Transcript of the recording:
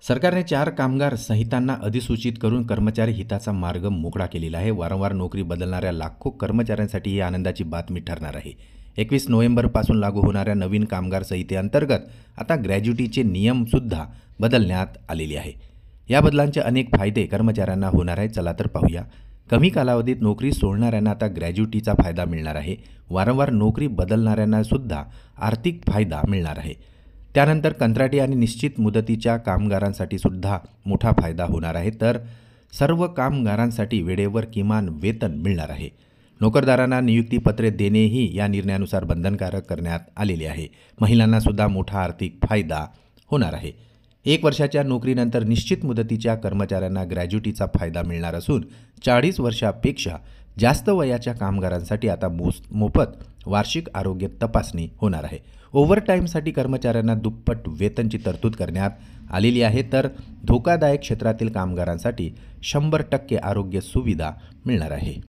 सरकारने 4 कामगार संहितांना अधिसूचित करून कर्मचारी हिताचा मार्ग मोकळा केलेला आहे. वारंवार नोकरी बदलणाऱ्या लाखो कर्मचाऱ्यांसाठी ही आनंदाची बातमी ठरणार आहे. 21 नोव्हेंबरपासून लागू होणाऱ्या नवीन कामगार संहितेअंतर्गत आता ग्रॅज्युटीचे नियमसुद्धा बदलण्यात आलेले आहे. या बदलांचे अनेक फायदे कर्मचाऱ्यांना होणार आहेत. चला तर पाहूया. कमी कालावधीत नोकरी सोडणाऱ्यांना आता ग्रॅज्युटीचा फायदा मिळणार आहे. वारंवार नोकरी बदलणाऱ्यांना सुद्धा आर्थिक फायदा मिळणार आहे. त्यानंतर कंत्राटी आणि निश्चित मुदतीच्या कामगारांसाठी सुद्धा मोठा फायदा होणार आहे. तर सर्व कामगारांसाठी वेळेवर किमान वेतन मिळणार आहे. नोकरदारांना नियुक्तीपत्रे देणेही या निर्णयानुसार बंधनकारक करण्यात आलेले आहे. महिलांना सुद्धा मोठा आर्थिक फायदा होणार आहे. 1 वर्षाच्या नोकरीनंतर निश्चित मुदतीच्या कर्मचाऱ्यांना ग्रॅज्युटीचा फायदा मिळणार असून 40 वर्षापेक्षा जास्त वयाच्या कामगारांसाठी आता मोफत वार्षिक आरोग्य तपासणी होणार आहे. ओव्हरटाईमसाठी कर्मचाऱ्यांना दुप्पट वेतनची तरतूद करण्यात आलेली आहे. तर धोकादायक क्षेत्रातील कामगारांसाठी 100% आरोग्य सुविधा मिळणार आहे.